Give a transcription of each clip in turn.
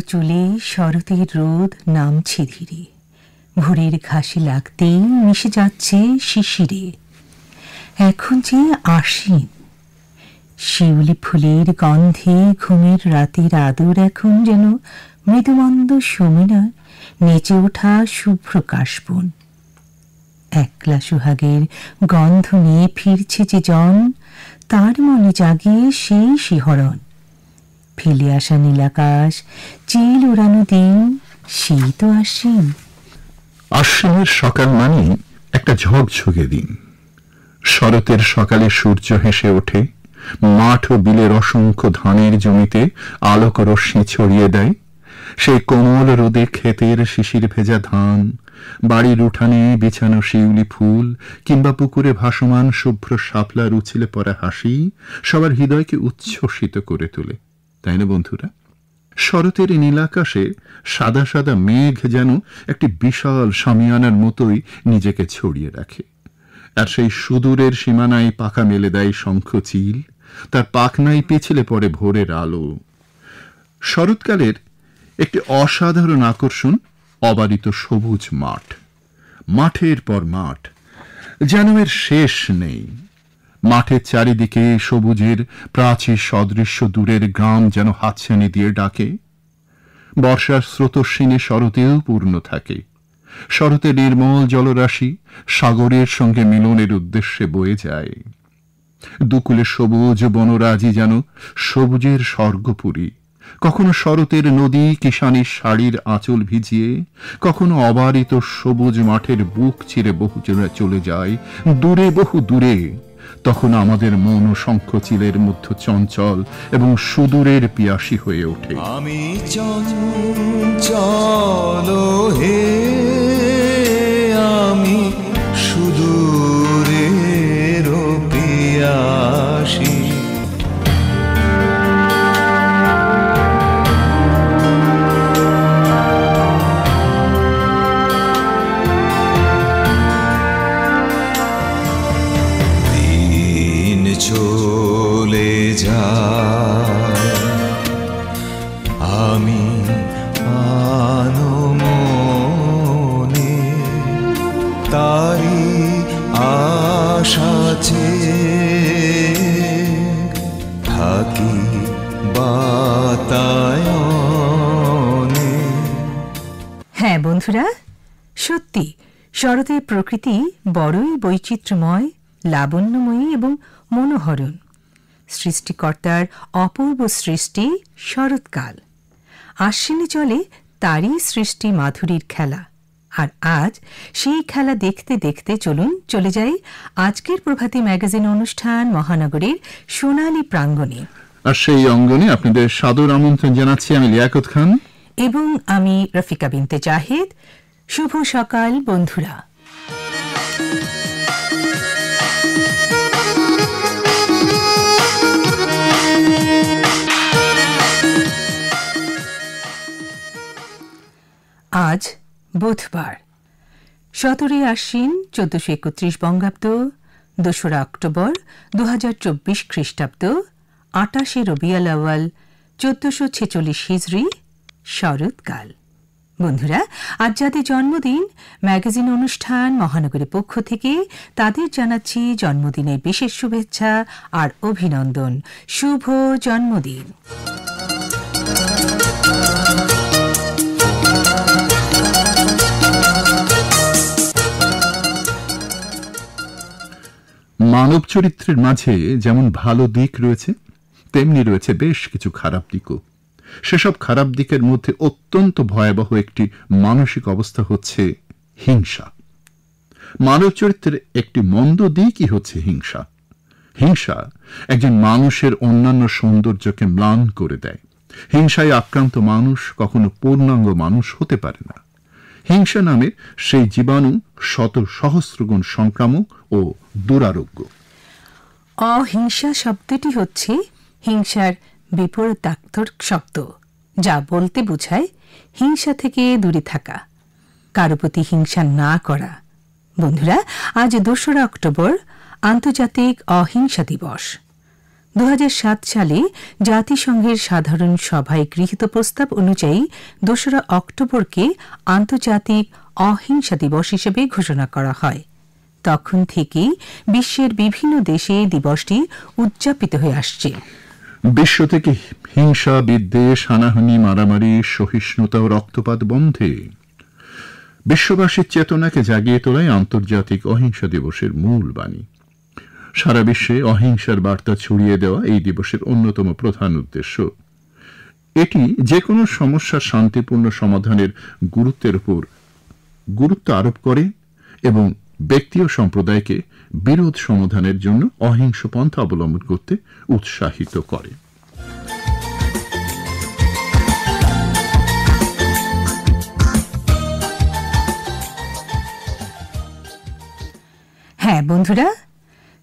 চুলে শরতের রোদ নামছে ধীরে, ভোরের ঘাসে লাগতেই মিশে যাচ্ছে শিশিরে। এখন যে আশ্বিন, শিউলি ফুলের গন্ধে ঘুমের রাতের আদর এখন যেন মৃদুমন্দ সমিনা নেচে ওঠা শুভ্র কাশবন। একলা সুহাগের গন্ধ নিয়ে ফিরছে যে জন, তার মনে জাগে সেই শিহরণ। ফেলে আসা নীলাকাশ, চিল উড়ানো দিন, সেই তো আশ্বিন। আশ্বিনের সকাল মানে একটা ঝকঝকে দিন। শরতের সকালে সূর্য হেসে ওঠে, মাঠ ও বিলের অসংখ্য ধানের জমিতে আলোক রশ্মি ছড়িয়ে দেয়। সেই কোমল রোদে ক্ষেতের শিশির ভেজা ধান, বাড়ির উঠানে বিছানো শিউলি ফুল, কিংবা পুকুরে ভাসমান শুভ্র শাপলার উছিলে পড়া হাসি সবার হৃদয়কে উচ্ছ্বসিত করে তোলে, তাই না বন্ধুরা? শরতের নীলাকাশে সাদা সাদা মেঘ যেন একটি বিশাল শামিয়ানার মতোই নিজেকে ছড়িয়ে রাখে। আর সেই সুদূরের সীমানায় পাখা মেলে দেয় শঙ্খচিল, তার পাখনায় পেছলে পড়ে ভোরের আলো। শরৎকালের একটি অসাধারণ আকর্ষণ অবারিত সবুজ মাঠ, মাঠের পর মাঠ, যেন এর শেষ নেই। মাঠের চারিদিকে সবুজের প্রাচীর সদৃশ্য দূরের গ্রাম যেন হাতছানি দিয়ে ডাকে। বর্ষার স্রোতস্বিনী শরতেও পূর্ণ থাকে। শরতে নির্মল জলরাশি সাগরের সঙ্গে মিলনের উদ্দেশ্যে বয়ে যায়। দুকুলে সবুজ বনরাজি যেন সবুজের স্বর্গপুরী। কখনো শরতের নদী কিষানির শাড়ির আঁচল ভিজিয়ে, কখনো অবারিত সবুজ মাঠের বুক চিরে বহু চলে যায় দূরে, বহু দূরে। তখন আমাদের মন শঙ্খচিলের মধ্য চঞ্চল এবং সুদূরের পিয়াসী হয়ে ওঠে। আমি চঞ্চল হে, আমি সুদূরের পিয়াসী। চলে যায় আমি আনমনে, তারি আশা চেয়ে থাকি বাতায়নে। হ্যাঁ বন্ধুরা, সত্যি শরতের প্রকৃতি বড়ই বৈচিত্র্যময়, লাবণ্যময়ী এবং মনোহরণ। সৃষ্টিকর্তার অপূর্ব সৃষ্টি শরৎকাল। আশ্বিনে চলে তারই সৃষ্টি মাধুরীর খেলা। আর আজ সেই খেলা দেখতে দেখতে চলুন চলে যাই আজকের প্রভাতী ম্যাগাজিন অনুষ্ঠান মহানগরীর সোনালী প্রাঙ্গণে। আর সেই অঙ্গনে আপনাদের সাদর আমন্ত্রণ জানাচ্ছি আমি লিয়াকত খান এবং আমি রফিকা বিনতে জাহেদ। শুভ সকাল বন্ধুরা। আজ বুধবার, 17 আশ্বিন 1431 বঙ্গাব্দ, 2 অক্টোবর 2024 খ্রিস্টাব্দ, 28 রবিউল আউয়াল 1446 হিজরি, শরৎকাল। বন্ধুরা, আজ যাদের জন্মদিন ম্যাগাজিন অনুষ্ঠান মহানগরীর পক্ষ থেকে তাদের জানাচ্ছি জন্মদিনের বিশেষ শুভেচ্ছা আর অভিনন্দন। শুভ জন্মদিন। মানব চরিত্রের মাঝে যেমন ভালো দিক রয়েছে, তেমনি রয়েছে বেশ কিছু খারাপ দিকও। সেসব খারাপ দিকের মধ্যে অত্যন্ত ভয়াবহ একটি মানসিক অবস্থা হচ্ছে হিংসা। মানব চরিত্রের একটি মন্দ দিকই হচ্ছে হিংসা। হিংসা একজন মানুষের অন্যান্য সৌন্দর্যকে ম্লান করে দেয়। হিংসায় আক্রান্ত মানুষ কখনো পূর্ণাঙ্গ মানুষ হতে পারে না। হিংসা নামে সেই জীবাণু শত সহস্রগুণ সংক্রামক ও দুরারোগ্য। অহিংসা শব্দটি হচ্ছে হিংসার বিপরীতার্থক শব্দ, যা বলতে বোঝায় হিংসা থেকে দূরে থাকা, কারো প্রতি হিংসা না করা। বন্ধুরা, আজ 2 অক্টোবর আন্তর্জাতিক অহিংসা দিবস। 2007 সালে জাতিসংঘের সাধারণ সভায় গৃহীত প্রস্তাব অনুযায়ী 2 অক্টোবরকে আন্তর্জাতিক অহিংসা দিবস হিসেবে ঘোষণা করা হয়। তখন থেকেই বিশ্বের বিভিন্ন দেশে দিবসটি উদযাপিত হয়ে আসছে। বিশ্ব থেকে হিংসা, বিদ্বেষ, হানাহানি, মারামারি, সহিষ্ণুতা ও রক্তপাত বন্ধে বিশ্ববাসীর চেতনাকে জাগিয়ে তোলাই আন্তর্জাতিক অহিংসা দিবসের মূল বাণী। সারা বিশ্বে অহিংসার বার্তা ছড়িয়ে দেওয়া এই দিবসের অন্যতম প্রধান উদ্দেশ্য। এটি যে কোনো সমস্যার শান্তিপূর্ণ সমাধানের গুরুত্বের উপর গুরুত্ব আরোপ করে এবং ব্যক্তি ও সম্প্রদায়কে বিরোধ সমাধানের জন্য অহিংস পন্থা অবলম্বন করতে উৎসাহিত করে। হ্যাঁ বন্ধুরা,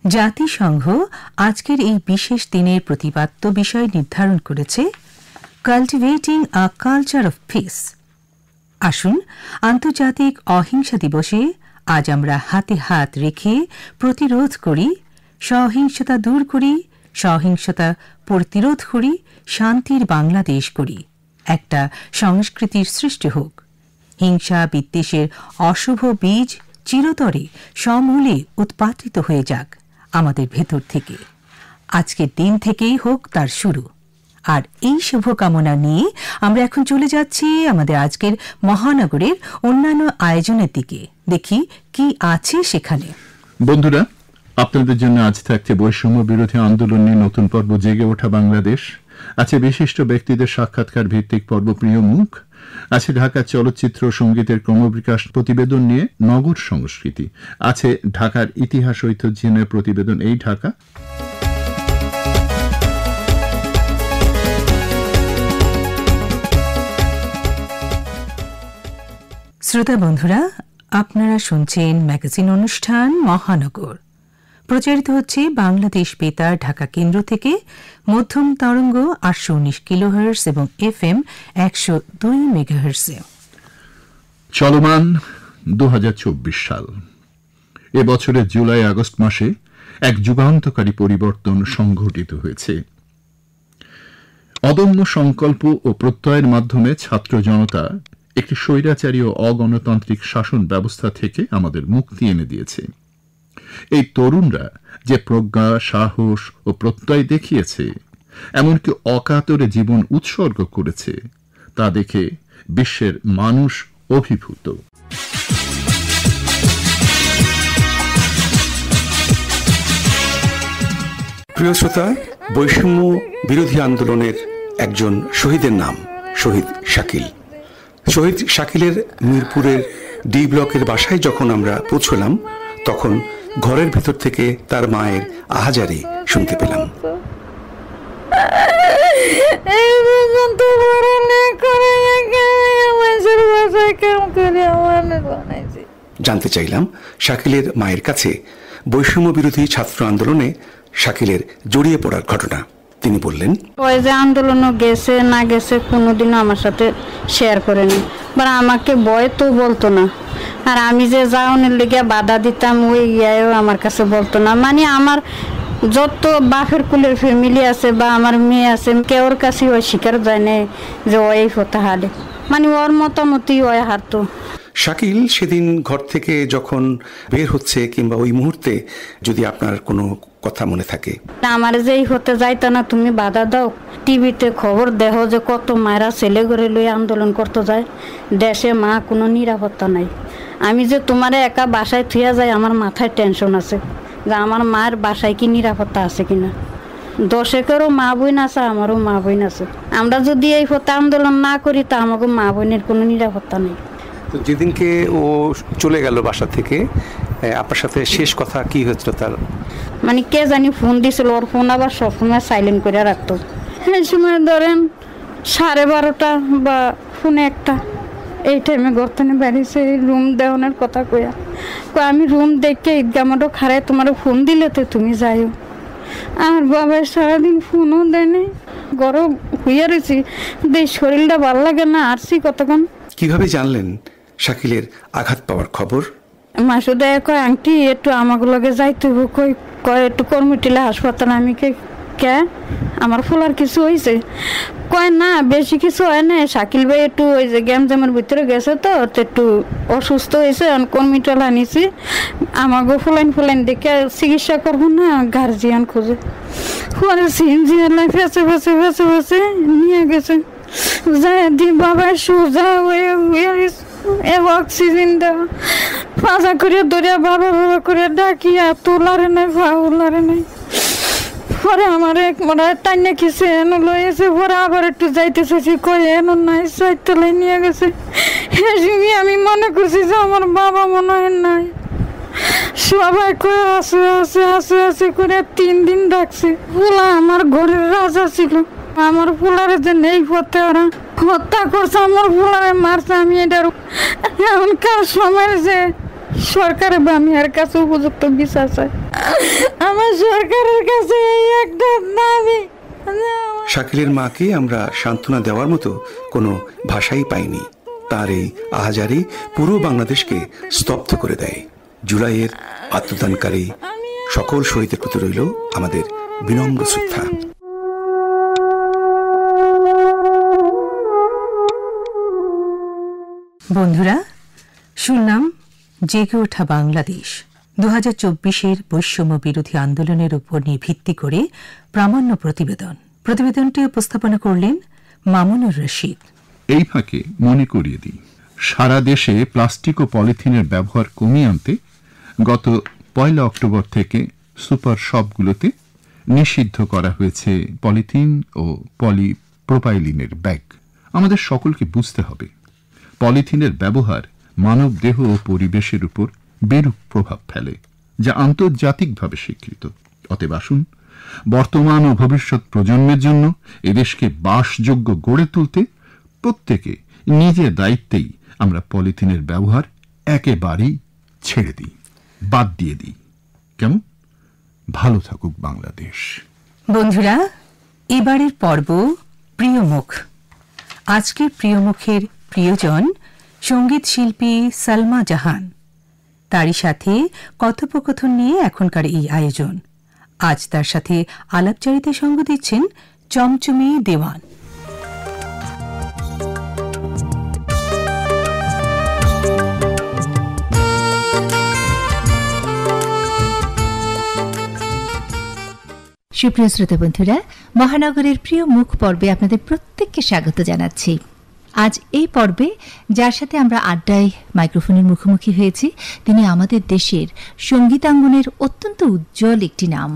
জাতিসংঘ আজকের এই বিশেষ দিনের প্রতিপাদ্য বিষয় নির্ধারণ করেছে cultivating a culture of piece. আসুন আন্তর্জাতিক অহিংসা দিবসে আজ আমরা হাতে হাত রেখে প্রতিরোধ করি, সহিংসতা দূর করি, সহিংসতা প্রতিরোধ করি, শান্তির বাংলাদেশ করি, একটা সংস্কৃতির সৃষ্টি হোক। হিংসা বিদ্বেষের অশুভ বীজ চিরতরে সমূলে উৎপাটিত হয়ে যাক আমাদের ভেতর থেকে। আজকের দিন থেকেই হোক তার শুরু। আর এই শুভকামনা নিয়ে আমরা এখন চলে যাচ্ছি আমাদের আজকের মহানগরের অন্যান্য আয়োজনের দিকে। দেখি কি আছে সেখানে। বন্ধুরা, আপনাদের জন্য আজ থাকছে বৈষম্য বিরোধী আন্দোলন নিয়ে নতুন পর্ব জেগে ওঠা বাংলাদেশ, আছে বিশিষ্ট ব্যক্তিদের সাক্ষাৎকার ভিত্তিক পর্ব প্রিয় মুখ, আছে ঢাকার চলচ্চিত্র সঙ্গীতের ক্রমবিকাশ প্রতিবেদন নিয়ে নগর সংস্কৃতি, আছে ঢাকার ইতিহাস ঐতিহ্য নিয়ে প্রতিবেদন এই ঢাকা। শ্রোতা বন্ধুরা, আপনারা শুনছেন ম্যাগাজিন অনুষ্ঠান মহানগর। প্রচারিত হচ্ছে বাংলাদেশ বেতার ঢাকা কেন্দ্র থেকে মধ্যম তরঙ্গ 819 কিলোহার্টজ এবং FM 102 মেগাহার্টজে। চলমান 2024 সাল। এ বছরের জুলাই আগস্ট মাসে এক যুগান্তকারী পরিবর্তন সংঘটিত হয়েছে। অদম্য সংকল্প ও প্রত্যয়ের মাধ্যমে ছাত্র জনতা একটি স্বৈরাচারী ও অগণতান্ত্রিক শাসন ব্যবস্থা থেকে আমাদের মুক্তি এনে দিয়েছে। এই তরুণরা যে প্রজ্ঞা, সাহস ও প্রত্যয় দেখিয়েছে, এমনকি অকাতরে জীবন উৎসর্গ করেছে, তা দেখে বিশ্বের মানুষ অভিভূত। প্রিয় শ্রোতা, বৈষম্য বিরোধী আন্দোলনের একজন শহীদের নাম শহীদ শাকিল। শহীদ শাকিলের মিরপুরের ডি ব্লকের বাসায় যখন আমরা পৌঁছলাম, তখন ঘরের ভিতর থেকে তার মায়ের আহাজারি শুনতে পেলাম। জানতে চাইলাম শাকিলের মায়ের কাছে বৈষম্য বিরোধী ছাত্র আন্দোলনে শাকিলের জড়িয়ে পড়ার ঘটনা। তিনি বললেন, ওই যে আন্দোলনও গেছে না গেছে কোনোদিনও আমার সাথে শেয়ার করেনি, বা আমাকে ভয় তো বলতো না। আর আমি যে যাওয়ানোর লেগে বাধা দিতাম, ওই ইয়াও আমার কাছে বলতো না। মানে আমার যত বাপের কুলের ফ্যামিলি আছে বা আমার মেয়ে আছে, কেউর কাছে ওই শিকার যায় না যে ওই হতে হারে, মানে ওর মতামতই ওই হারতো। শাকিল সেদিন ঘর থেকে যখন বের হচ্ছে, কিংবা ওই মুহূর্তে যদি আপনার কোনো কথা মনে থাকে, আমার যেই হতে যাইতো না, তুমি বাধা দাও। টিভিতে খবর দেখো যে কত মায়েরা ছেলে ঘরে লইয়া আন্দোলন করতে যায়, দেশে মা কোনো নিরাপত্তা নাই। আমি যে তোমার একা বাসায় থুয়া যাই, আমার মাথায় টেনশন আছে যে আমার মায়ের বাসায় কি নিরাপত্তা আছে কিনা। দশেকেরও মা বোন আছে, আমারও মা বোন আছে। আমরা যদি এই হতে আন্দোলন না করি, তা আমাকে মা বোনের কোনো নিরাপত্তা নেই। তো যেদিনকে ও চলে গেল বাসা থেকে, আপনার সাথে শেষ কথা কি হয়েছিল তার? মানে কে জানি ফোন দিছিল, ওর ফোন আবার সবসময় সাইলেন্ট করে রাখতো। এই সময় ধরেন 12:30 বা 1 এই টাইমে গর্তনে বেরিয়েছে রুম দেওয়ানোর কথা কইয়া। আমি রুম দেখে ঈদগামাটো খারায় তোমার ফোন দিলে তো তুমি যাইও। আর বাবার সারাদিন ফোনও দেয়নি, গরম হইয়া রয়েছি, শরীরটা ভালো লাগে না। আসছি কতক্ষণ। কিভাবে জানলেন শাকিলের আঘাত পাওয়ার খবর? মাসুদা কয়, আংটি একটু আমাকে লগে যাইতে কয় একটু কর্মটিলা হাসপাতাল। আমি কে আমার ফুলার কিছু হয়েছে? কয় না, বেশি কিছু হয় না, শাকিল ভাই একটু ওই যে গ্যামজামের ভিতরে গেছে তো একটু অসুস্থ হয়েছে, কর্মীটল আনিছি, আমাকে ফুলাইন দেখে চিকিৎসা করবো না, গার্জিয়ান খুঁজে পরে সিএনজিএলাই ফেসে নিয়ে গেছে। যায় দি বাবা সোজা হয়ে অক্সিজেন দেওয়া পাজা করে ধরে বাবা করে ডাকিয়া তোলারে নাই ভাউলারে নাই। পরে আমার এক মনে টাইনে কিছু এনো লয়েছে, পরে আবার একটু যাইতে চাইছি, কয়ে এনো নাই, সাইতলাই নিয়ে গেছে। আমি মনে করছি যে আমার বাবা মনে হয় নাই। সবাই কয়ে আসে করে 3 দিন ডাকছে। ফুলা আমার ঘরের রাজা ছিল, আমার ফুলারে যে নেই পথে ওরা হত্যা করছে, আমার ফুলারে মারছে। আমি এটার এখনকার সময় যে সরকারের বা আমি এর কাছে উপযুক্ত বিচার চাই, আমার সরকারের কাছে এই একটা দাবি। শাকিলের মাকে আমরা সান্ত্বনা দেওয়ার মতো কোনো ভাষাই পাইনি। তার এই আহাজারি পুরো বাংলাদেশকে স্তব্ধ করে দেয়। জুলাইয়ের আত্মদানকারী সকল শহীদের প্রতি রইল আমাদের বিনম্র শ্রদ্ধা। বন্ধুরা, শুনলাম জেগে ওঠা বাংলাদেশ 2024-এর বৈষম্য বিরোধী আন্দোলনের উপর নিয়ে ভিত্তি করে প্রামাণ্য প্রতিবেদনটি উপস্থাপনা করলেন মামুনুর রশিদ। এই ফাঁকে মনে করিয়ে দিই, সারা দেশে প্লাস্টিক ও পলিথিনের ব্যবহার কমিয়ে আনতে গত 1 অক্টোবর থেকে সুপার শপগুলোতে নিষিদ্ধ করা হয়েছে পলিথিন ও পলিপ্রোপাইলিনের ব্যাগ। আমাদের সকলকে বুঝতে হবে, পলিথিনের ব্যবহার মানব দেহ ও পরিবেশের উপর বিরূপ প্রভাব ফেলে, যা আন্তর্জাতিকভাবে স্বীকৃত। অতএব আসুন, বর্তমান ও ভবিষ্যৎ প্রজন্মের জন্য এদেশকে বাসযোগ্য গড়ে তুলতে প্রত্যেকে নিজের দায়িত্বেই আমরা পলিথিনের ব্যবহার একেবারেই ছেড়ে দিই, বাদ দিয়ে দিই। কেমন? ভালো থাকুক বাংলাদেশ। বন্ধুরা, এবারের পর্ব প্রিয় মুখ। আজকের প্রিয় মুখের প্রিয়জন সঙ্গীত শিল্পী সালমা জাহান। তারই সাথে কথোপকথন নিয়ে এখনকার এই আয়োজন। আজ তার সাথে আলাপচারিতায় সঙ্গ দিচ্ছেন চমচমে দেওয়ান। সুপ্রিয় শ্রোতা বন্ধুরা, মহানগরের প্রিয় মুখ পর্বে আপনাদের প্রত্যেককে স্বাগত জানাচ্ছি। আজ এই পর্বে যার সাথে আমরা আড্ডায় মাইক্রোফোনের মুখোমুখি হয়েছি, তিনি আমাদের দেশের সঙ্গীতাঙ্গনের অত্যন্ত উজ্জ্বল একটি নাম,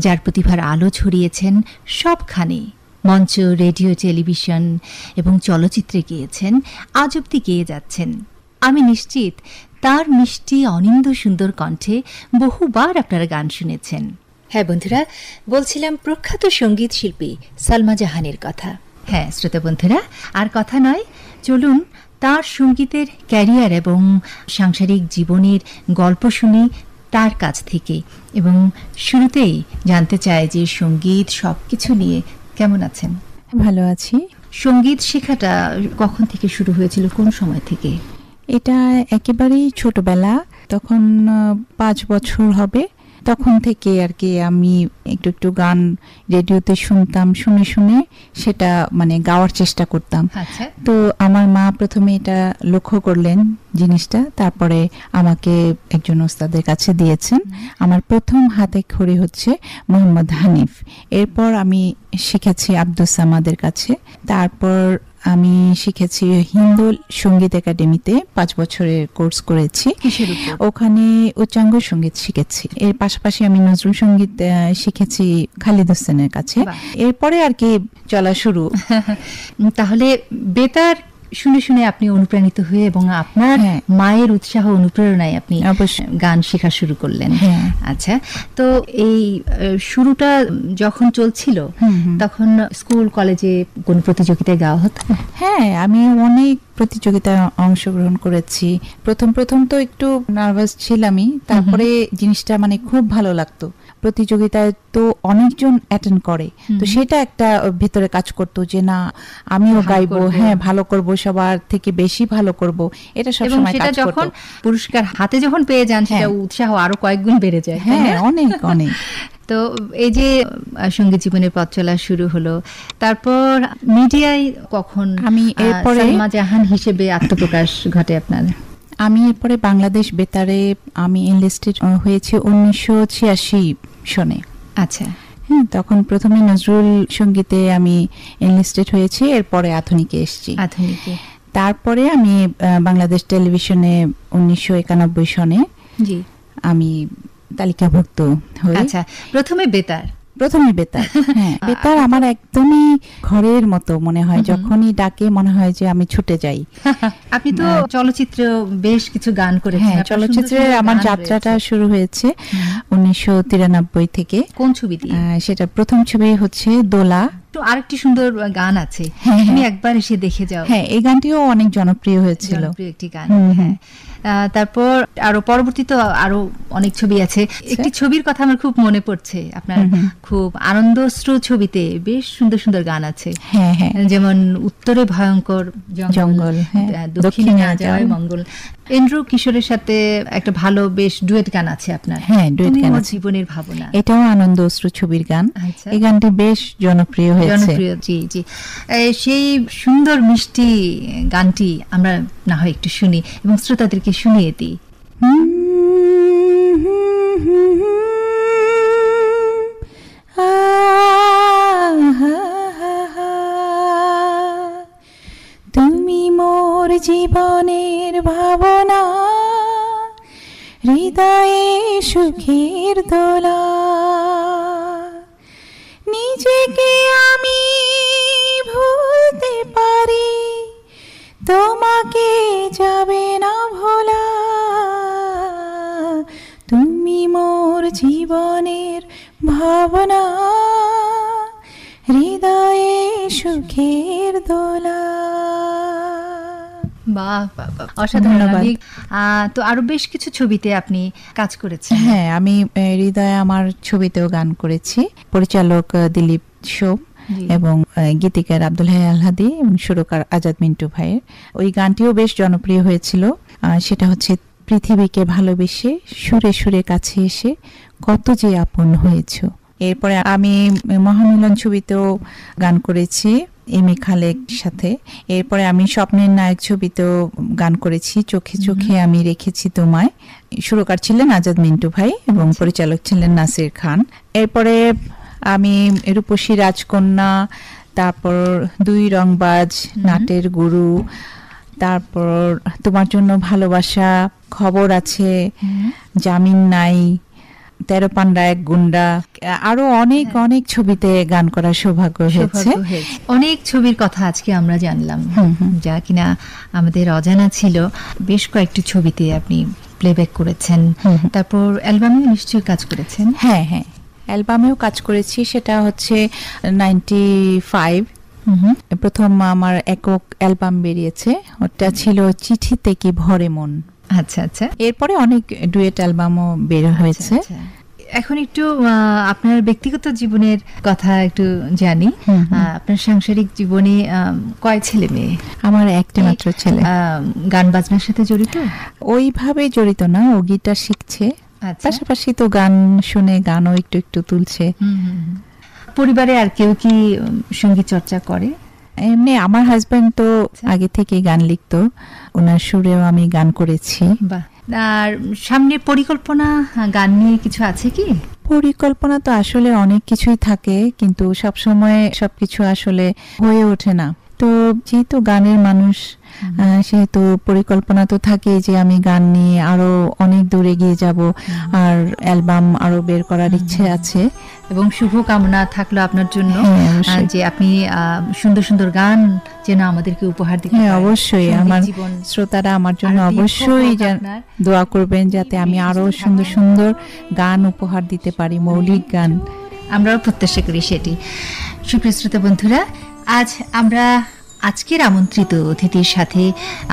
যার প্রতিভার আলো ছড়িয়েছেন সবখানে। মঞ্চ, রেডিও, টেলিভিশন এবং চলচ্চিত্রে গেয়েছেন, আজ অব্দি গেয়ে যাচ্ছেন। আমি নিশ্চিত তার মিষ্টি অনিন্দ সুন্দর কণ্ঠে বহুবার আপনারা গান শুনেছেন। হ্যাঁ বন্ধুরা, বলছিলাম প্রখ্যাত সঙ্গীত শিল্পী সালমা জাহানের কথা। হ্যাঁ শ্রোতা বন্ধুরা, আর কথা নয়, চলুন তার সঙ্গীতের ক্যারিয়ার এবং সাংসারিক জীবনের গল্প শুনি তার কাছ থেকে। এবং শুরুতেই জানতে চাই যে সঙ্গীত সবকিছু নিয়ে কেমন আছেন? ভালো আছি। সঙ্গীত শেখাটা কখন থেকে শুরু হয়েছিল, কোন সময় থেকে? এটা একেবারেই ছোটবেলা, তখন 5 বছর হবে। তখন থেকে আর কি আমি একটু একটু গান রেডিওতে শুনতাম, শুনে শুনে সেটা মানে গাওয়ার চেষ্টা করতাম। তো আমার মা প্রথমে এটা লক্ষ্য করলেন জিনিসটা, তারপরে আমাকে একজন ওস্তাদের কাছে দিয়েছেন। আমার প্রথম হাতে খড়ি হচ্ছে মোহাম্মদ হানিফ, এরপর আমি শিখেছি আব্দুস সামাদের কাছে, তারপর আমি শিখেছি হিন্দু সঙ্গীত একাডেমিতে 5 বছরের কোর্স করেছি, ওখানে উচ্চাঙ্গ সঙ্গীত শিখেছি। এর পাশাপাশি আমি নজরুল সঙ্গীত শিখেছি খালিদ হোসেনের কাছে। এরপরে আর কি চলা শুরু। তাহলে বেতার শুনে শুনে আপনি অনুপ্রাণিত হয়ে এবং আপনার মায়ের উৎসাহ অনুপ্রেরণায় আপনি গান শেখা শুরু করলেন। আচ্ছা, তো এই শুরুটা যখন চলছিল তখন স্কুল কলেজে কোন প্রতিযোগিতায় গাওয়া হতো? হ্যাঁ, আমি অনেক প্রতিযোগিতায় অংশগ্রহণ করেছি। প্রথম তো একটু নার্ভাস ছিলামই, তারপরে জিনিসটা মানে খুব ভালো লাগতো। প্রতিযোগিতায় তো অনেকজন অ্যাটেন্ড করে, তো সেটা একটা ভিতরে কাজ করতো যে না আমিও গাইবো, হ্যাঁ ভালো করব, সবার থেকে বেশি ভালো করব, এটা সবসময় কাজ করতো। যখন পুরস্কার হাতে যখন পেয়ে যান সেটা উৎসাহ আরো কয়েক গুণ বেড়ে যায়। হ্যাঁ, অনেক অনেক। তো এই যে সঙ্গীত জীবনের পথ চলা শুরু হলো, তারপর মিডিয়ায় কখন আমি এরপরে সালমা জাহান হিসেবে আত্মপ্রকাশ ঘটে আপনার? আমি এরপরে বাংলাদেশ বেতারে আমি এনলিস্টেড হয়েছি 1986 সনে। আচ্ছা, হ্যাঁ, তখন প্রথমে নজরুল সঙ্গীতে আমি এনলিস্টেড হয়েছি, এরপরে আধুনিকে এসেছি। আধুনিকে তারপরে আমি বাংলাদেশ টেলিভিশনে 1991 সনে জি আমি তালিকাভুক্ত হই। আচ্ছা, প্রথমে বেতার। হ্যাঁ, বেতার আমার একদমই ঘরের মতো মনে হয়, যখনই ডাকে মনে হয় যে আমি ছুটে যাই। আপনি তো চলচ্চিত্রে বেশ কিছু গান করেছেন। হ্যাঁ, চলচ্চিত্রে আমার যাত্রাটা শুরু হয়েছে 1993 থেকে। কোন ছবি দিয়ে? সেটা প্রথম ছবি হচ্ছে দোলা। তো আরেকটি সুন্দর গান আছে, তুমি একবার এসে দেখে যাও। হ্যাঁ, এই গানটিও অনেক জনপ্রিয় হয়েছিল, জনপ্রিয় একটি গান। হ্যাঁ, তারপর আরো পরবর্তীতে আরো অনেক ছবি আছে। একটি ছবির কথা আমার খুব মনে পড়ছে, আপনার খুব আনন্দশ্রু ছবিতে বেশ সুন্দর সুন্দর গান আছে। হ্যাঁ হ্যাঁ, যেমন উত্তরে ভয়ঙ্কর জঙ্গল, দক্ষিণে জয় মঙ্গল। এন্ড্রু কিশোরের সাথে একটা ভালো বেশ ডুয়েট গান আছে আপনার। হ্যাঁ, ডুয়েট গান আছে, জীবনের ভাবনা। এটাও আনন্দ অশ্রু ছবির গান। আচ্ছা, এই গানটি বেশ জনপ্রিয় হয়েছে। জনপ্রিয়, জি জি। সেই সুন্দর মিষ্টি গানটি আমরা না হয় একটু শুনি এবং শ্রোতাদেরকে শুনিয়ে দিই। তুমি মোর জীবনের ভাবনা, হৃদয়ে সুখের দোলা, নিজেকে আমি ভুলতে পারি, তোমাকে যাবে না ভোলা, তুমি মোর জীবনের ভাবনা, হৃদয়ে সুখের দোলা। বাহ বাহ বাহ, অসাধারণ। তো আরো বেশ কিছু ছবিতে আপনি কাজ করেছেন। হ্যাঁ, আমি হৃদয়ে আমার ছবিতেও গান করেছি। পরিচালক দিলীপ সোম এবং গীতিকার আব্দুল হাই আলহাদি এবং সুরকার আজাদ মিন্টু ভাইয়ের। ওই গানটিও বেশ জনপ্রিয় হয়েছিল। সেটা হচ্ছে পৃথিবীকে ভালোবেসে সুরে সুরে কাছে এসে কত যে আপন হয়েছ। এরপরে আমি মহামিলন ছবিতেও গান করেছি এম এ খালেক সাথে। এরপরে আমি স্বপ্নের নায়ক ছবিতেও গান করেছি, চোখে চোখে আমি রেখেছি তোমায়। সুরকার ছিলেন আজাদ মিন্টু ভাই এবং পরিচালক ছিলেন নাসির খান। এরপরে আমি রূপসী রাজকন্যা, তারপর দুই রংবাজ, নাটের গুরু, তারপর তোমার জন্য ভালোবাসা, খবর আছে, জামিন নাই, 13 পান্ডা এক গুন্ডা, আরো অনেক অনেক ছবিতে গান করার সৌভাগ্য হয়েছে। অনেক ছবির কথা আজকে আমরা জানলাম, যা কিনা আমাদের অজানা ছিল। বেশ কয়েকটি ছবিতে আপনি প্লেব্যাক করেছেন, তারপর অ্যালবামেও নিশ্চয়ই কাজ করেছেন। হ্যাঁ হ্যাঁ, অ্যালবামেও কাজ করেছি। সেটা হচ্ছে 95 প্রথম আমার একক অ্যালবাম বেরিয়েছে, ওটা ছিল চিঠিতে কি ভরে মন। আচ্ছা আচ্ছা, এরপরে অনেক ডুয়েট অ্যালবামও বের হয়েছে। এখন একটু আপনার ব্যক্তিগত জীবনের কথা একটু জানি। আপনার সাংসারিক জীবনে কয় ছেলে মেয়ে? আমার একটা মাত্র ছেলে। গান বাজনার সাথে জড়িত? ওইভাবে জড়িত না, ও গিটার শিখছে, পাশাপাশি তো গান শুনে গানও একটু একটু তুলছে। পরিবারে আর কেউ কি সঙ্গীত চর্চা করে? এমনি আমার হাজবেন্ড তো আগে থেকে গান লিখতো, ওনার সুরেও আমি গান করেছি। বাহ। আর সামনে পরিকল্পনা গান নিয়ে কিছু আছে কি? পরিকল্পনা তো আসলে অনেক কিছুই থাকে, কিন্তু সবসময় সবকিছু আসলে হয়ে ওঠে না। তো যেহেতু গানের মানুষ, সেহেতু পরিকল্পনা তো থাকে যে আমি গান নিয়ে আরো অনেক দূরে গিয়ে যাব, আর অ্যালবাম আরো বের করার ইচ্ছে আছে। এবং শুভকামনা থাকলো আপনার জন্য, যে আপনি সুন্দর সুন্দর গান যেন আমাদেরকে উপহার দিতে পারেন। অবশ্যই আমার শ্রোতারা আমার জন্য অবশ্যই দোয়া করবেন, যাতে আমি আরো সুন্দর সুন্দর গান উপহার দিতে পারি, মৌলিক গান। আমরাও প্রত্যাশা করি সেটি। সুপ্রিয় শ্রোতা বন্ধুরা, আজ আমরা আজকের আমন্ত্রিত অতিথির সাথে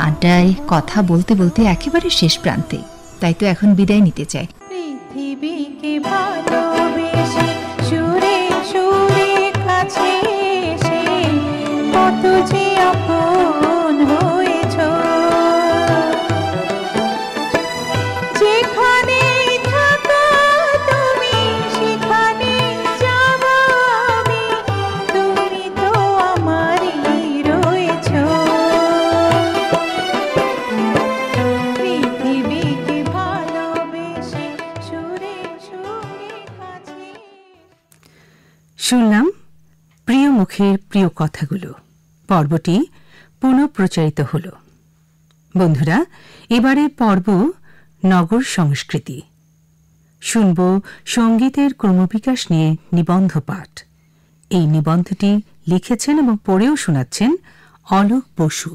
আড্ডায় কথা বলতে বলতে একেবারে শেষ প্রান্তে, তাই তো এখন বিদায় নিতে চাই। পৃথিবীকে ভালোবেসে সুরে সুরে কাছে এসে কত যে আপন হয়েছ, যেখানে থাকো তুমি সেখানে মুখের প্রিয় কথাগুলো পর্বটি পুনঃপ্রচারিত হল। বন্ধুরা, এবারের পর্ব নগর সংস্কৃতি। শুনব সঙ্গীতের ক্রমবিকাশ নিয়ে নিবন্ধ পাঠ। এই নিবন্ধটি লিখেছেন এবং পড়েও শোনাচ্ছেন অলোক বসু।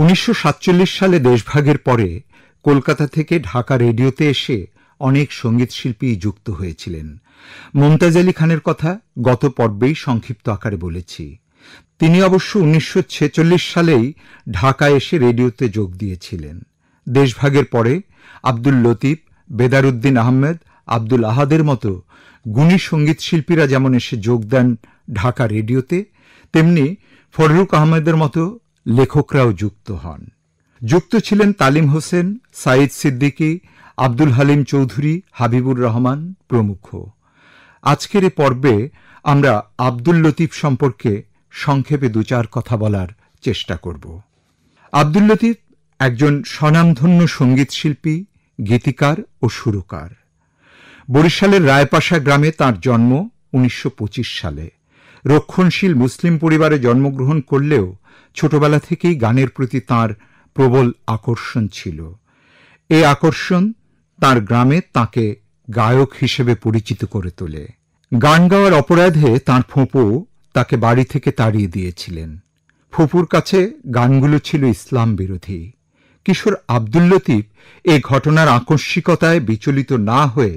1947 সালে দেশভাগের পরে কলকাতা থেকে ঢাকা রেডিওতে এসে অনেক সঙ্গীতশিল্পী যুক্ত হয়েছিলেন। মুমতাজ আলী খানের কথা গত পর্বেই সংক্ষিপ্ত আকারে বলেছি। তিনি অবশ্য 1946 সালেই ঢাকা এসে রেডিওতে যোগ দিয়েছিলেন। দেশভাগের পরে আব্দুল লতিফ, বেদারউদ্দিন আহমেদ, আব্দুল আহাদের মতো গুণী সঙ্গীতশিল্পীরা যেমন এসে যোগ দেন ঢাকা রেডিওতে, তেমনি ফররুখ আহমেদের মতো লেখকরাও যুক্ত হন। যুক্ত ছিলেন তালিম হোসেন, সাইদ সিদ্দিকী, আব্দুল হালিম চৌধুরী, হাবিবুর রহমান প্রমুখ। আজকের এ পর্বে আমরা আব্দুল লতিফ সম্পর্কে সংক্ষেপে দু-চার কথা বলার চেষ্টা করব। আব্দুল লতিফ একজন স্বনামধন্য সঙ্গীতশিল্পী, গীতিকার ও সুরকার। বরিশালের রায়পাশা গ্রামে তাঁর জন্ম 1925 সালে। রক্ষণশীল মুসলিম পরিবারে জন্মগ্রহণ করলেও ছোটবেলা থেকেই গানের প্রতি তাঁর প্রবল আকর্ষণ ছিল। এই আকর্ষণ তাঁর গ্রামে তাঁকে গায়ক হিসেবে পরিচিত করে তোলে। গান গাওয়ার অপরাধে তাঁর ফুঁপো তাকে বাড়ি থেকে তাড়িয়ে দিয়েছিলেন। ফুপুর কাছে গানগুলো ছিল ইসলাম বিরোধী। কিশোর আব্দুল লতিফ এ ঘটনার আকস্মিকতায় বিচলিত না হয়ে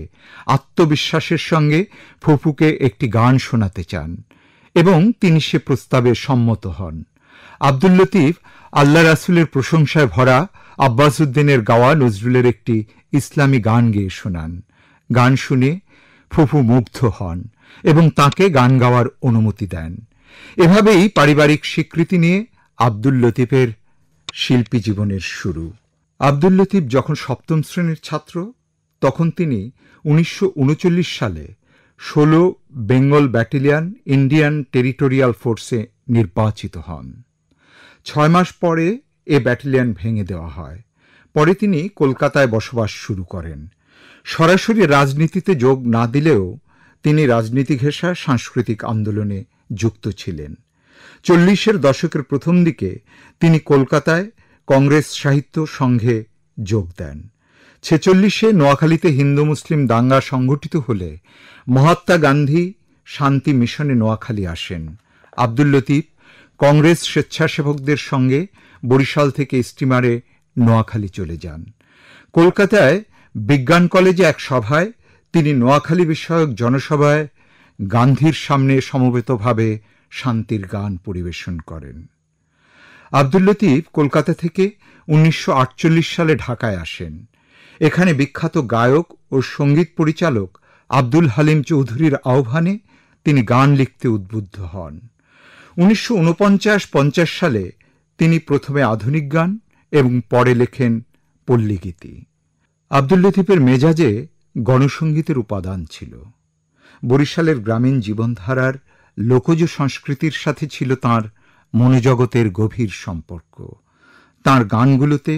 আত্মবিশ্বাসের সঙ্গে ফুপুকে একটি গান শোনাতে চান এবং তিনি সে প্রস্তাবে সম্মত হন। আব্দুল লতিফ আল্লাহ রাসূলের প্রশংসায় ভরা আব্বাস উদ্দিনের গাওয়া নজরুলের একটি ইসলামী গান গেয়ে শোনান। গান শুনে ফুপু মুগ্ধ হন এবং তাকে গান গাওয়ার অনুমতি দেন। এভাবেই পারিবারিক স্বীকৃতি নিয়ে আব্দুল লতিফের শিল্পী জীবনের শুরু। আব্দুল লতিফ যখন সপ্তম শ্রেণীর ছাত্র, তখন তিনি 1939 সালে 16 বেঙ্গল ব্যাটালিয়ন ইন্ডিয়ান টেরিটোরিয়াল ফোর্সে নির্বাচিত হন। 6 মাস পরে এ ব্যাটালিয়ন ভেঙে দেওয়া হয়। পরে তিনি কলকাতায় বসবাস শুরু করেন। সরাসরি রাজনীতিতে যোগ না দিলেও তিনি রাজনীতি ঘেঁষা সাংস্কৃতিক আন্দোলনে যুক্ত ছিলেন। 40-এর দশকের প্রথম দিকে তিনি কলকাতায় কংগ্রেস সাহিত্য সংঘে যোগ দেন। 46-এ নোয়াখালীতে হিন্দু মুসলিম দাঙ্গা সংঘটিত হলে মহাত্মা গান্ধী শান্তি মিশনে নোয়াখালী আসেন। আব্দুল লতিফ কংগ্রেস স্বেচ্ছাসেবকদের সঙ্গে বরিশাল থেকে স্টিমারে নোয়াখালী চলে যান। কলকাতায় বিজ্ঞান কলেজে এক সভায় তিনি নোয়াখালী বিষয়ক জনসভায় গান্ধীর সামনে সমবেতভাবে শান্তির গান পরিবেশন করেন। আব্দুল লতিফ কলকাতা থেকে 1948 সালে ঢাকায় আসেন। এখানে বিখ্যাত গায়ক ও সঙ্গীত পরিচালক আব্দুল হালিম চৌধুরীর আহ্বানে তিনি গান লিখতে উদ্বুদ্ধ হন। 1949-50 সালে তিনি প্রথমে আধুনিক গান এবং পরে লেখেন পল্লীগীতি। আব্দুল লতিফের মেজাজে গণসঙ্গীতের উপাদান ছিল। বরিশালের গ্রামীণ জীবনধারার লোকজ সংস্কৃতির সাথে ছিল তাঁর মনোজগতের গভীর সম্পর্ক। তাঁর গানগুলোতে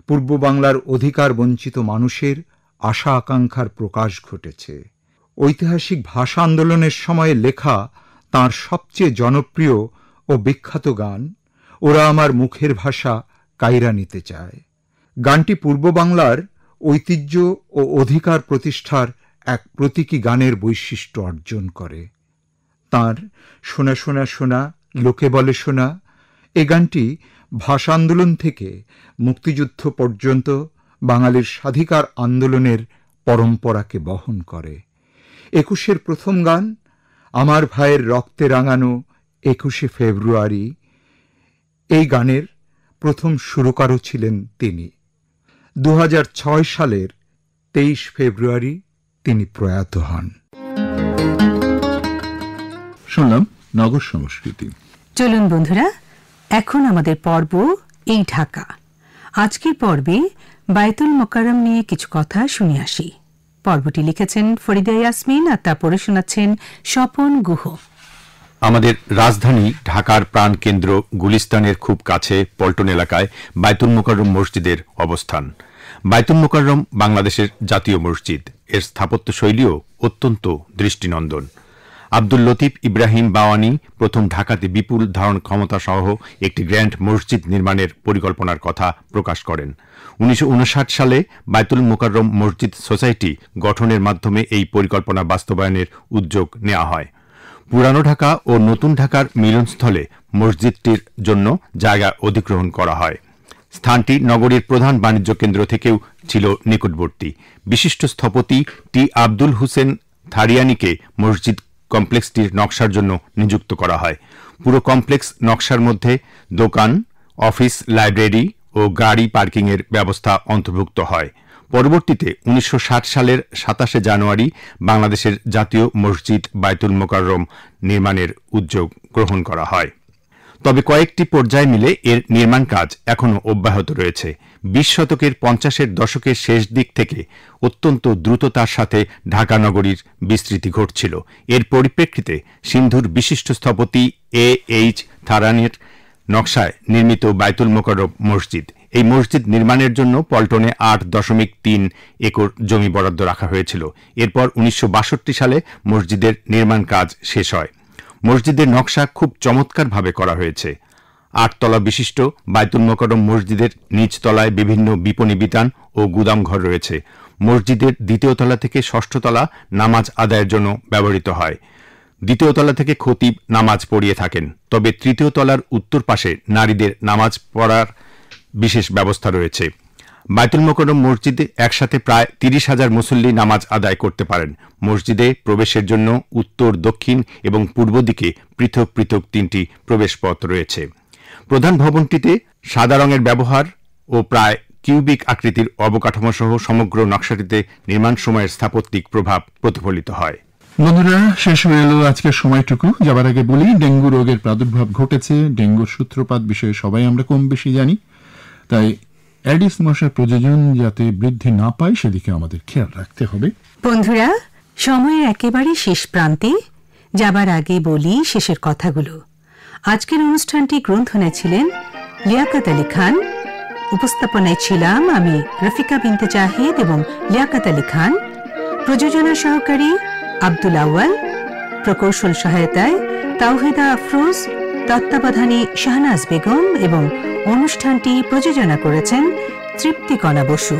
পূর্ব বাংলার অধিকার বঞ্চিত মানুষের আশা আকাঙ্ক্ষার প্রকাশ ঘটেছে। ঐতিহাসিক ভাষা আন্দোলনের সময়ে লেখা তাঁর সবচেয়ে জনপ্রিয় ও বিখ্যাত গান ওরা আমার মুখের ভাষা কাইরা নিতে চায়। গানটি পূর্ব বাংলার ঐতিহ্য ও অধিকার প্রতিষ্ঠার এক প্রতীকী গানের বৈশিষ্ট্য অর্জন করে। তাঁর শোনা শোনা শোনা লোকে বলে শোনা এ গানটি ভাষা আন্দোলন থেকে মুক্তিযুদ্ধ পর্যন্ত বাঙালির স্বাধিকার আন্দোলনের পরম্পরাকে বহন করে। 21-এর প্রথম গান আমার ভাইয়ের রক্তে রাঙানো 21শে ফেব্রুয়ারি, এই গানের প্রথম সুরকারও ছিলেন তিনি। 2006 সালের 23 ফেব্রুয়ারি তিনি প্রয়াত হন। শুনলাম নগর সংস্কৃতি। চলুন বন্ধুরা, এখন আমাদের পর্ব এই ঢাকা। আজকের পর্বে বায়তুল মোকাররম নিয়ে কিছু কথা শুনে আসি। পর্বটি লিখেছেন ফরিদা ইয়াসমিন আর তা পড়ে শোনাচ্ছেন স্বপন গুহ। আমাদের রাজধানী ঢাকার প্রাণকেন্দ্র গুলিস্তানের খুব কাছে পল্টন এলাকায় বায়তুল মোকাররম মসজিদের অবস্থান। বায়তুল মোকাররম বাংলাদেশের জাতীয় মসজিদ। এর স্থাপত্য শৈলীও অত্যন্ত দৃষ্টিনন্দন। আব্দুল লতিফ ইব্রাহিম বাওয়ানি প্রথম ঢাকাতে বিপুল ধারণ ক্ষমতা সহ একটি গ্র্যান্ড মসজিদ নির্মাণের পরিকল্পনার কথা প্রকাশ করেন। 1959 সালে বায়তুল মোকাররম মসজিদ সোসাইটি গঠনের মাধ্যমে এই পরিকল্পনা বাস্তবায়নের উদ্যোগ নেওয়া হয়। পুরানো ঢাকা ও নতুন ঢাকার মিলনস্থলে মসজিদটির জন্য জায়গা অধিগ্রহণ করা হয়। স্থানটি নগরীর প্রধান বাণিজ্য কেন্দ্র থেকেও ছিল নিকটবর্তী। বিশিষ্ট স্থপতি টি আব্দুল হুসেন থারিয়ানিকে মসজিদ কমপ্লেক্সটির নকশার জন্য নিযুক্ত করা হয়। পুরো কমপ্লেক্স নকশার মধ্যে দোকান, অফিস, লাইব্রেরি ও গাড়ি পার্কিংয়ের ব্যবস্থা অন্তর্ভুক্ত হয়। পরবর্তীতে 1960 সালের 27 জানুয়ারি বাংলাদেশের জাতীয় মসজিদ বায়তুল মোকাররম নির্মাণের উদ্যোগ গ্রহণ করা হয়। তবে কয়েকটি পর্যায় মিলে এর নির্মাণ কাজ এখনও অব্যাহত রয়েছে। 20 শতকের 50-এর দশকের শেষ দিক থেকে অত্যন্ত দ্রুততার সাথে ঢাকা নগরীর বিস্তৃতি ঘটছিল। এর পরিপ্রেক্ষিতে সিন্ধুর বিশিষ্ট স্থপতি A.H. থারানের নকশায় নির্মিত বায়তুল মোকাররম মসজিদ। এই মসজিদ নির্মাণের জন্য পল্টনে 8.3 একর জমি বরাদ্দ রাখা হয়েছিল। এরপর 1962 সালে মসজিদের নির্মাণ কাজ শেষ হয়। মসজিদের নকশা খুব চমৎকারভাবে করা হয়েছে। 8 তলা বিশিষ্ট বায়তুল মোকাররম মসজিদের নিচ তলায় বিভিন্ন বিপণী বিতান ও গুদামঘর রয়েছে। মসজিদের দ্বিতীয় তলা থেকে ষষ্ঠ তলা নামাজ আদায়ের জন্য ব্যবহৃত হয়। দ্বিতীয় তলা থেকে খতিব নামাজ পড়িয়ে থাকেন। তবে তৃতীয় তলার উত্তর পাশে নারীদের নামাজ পড়ার বিশেষ ব্যবস্থা রয়েছে। বায়তুল মোকাররম মসজিদে একসাথে প্রায় 30,000 মুসল্লি নামাজ আদায় করতে পারেন। মসজিদে প্রবেশের জন্য উত্তর, দক্ষিণ এবং পূর্ব দিকে পৃথক পৃথক 3টি প্রবেশপথ রয়েছে। প্রধান ভবনটিতে সাদা রঙের ব্যবহার ও প্রায় কিউবিক আকৃতির অবকাঠামো সহ সমগ্র নকশাটিতে নির্মাণ সময়ের স্থাপত্যিক প্রভাব প্রতিফলিত হয়। বন্ধুরা, শেষ হয়ে এলো আজকের সময়টুকু। যাবার আগে বলি, ডেঙ্গু রোগের প্রাদুর্ভাব ঘটেছে। ডেঙ্গুর সূত্রপাত বিষয়ে সবাই আমরা কম বেশি জানি, তাই অ্যাডিস মশার প্রযোজন যাতে বৃদ্ধি না পায় সেদিকে আমাদের খেয়াল রাখতে হবে। বন্ধুরা, সময়ের একেবারে শেষ প্রান্তে যাবার আগে বলি শেষের কথাগুলো। আজকের অনুষ্ঠানটি গ্রন্থনায় ছিলেন লিয়াকত আলী খান, উপস্থাপনায় ছিলাম আমি রফিকা বিনতে জাহেদ এবং লিয়াকত আলী খান, প্রযোজনা সহকারী আব্দুল আউয়াল, প্রকৌশল সহায়তায় তাওহিদা আফরোজ, তত্ত্বাবধানে শাহনাজ বেগম এবং অনুষ্ঠানটি প্রযোজনা করেছেন তৃপ্তিকণা বসু।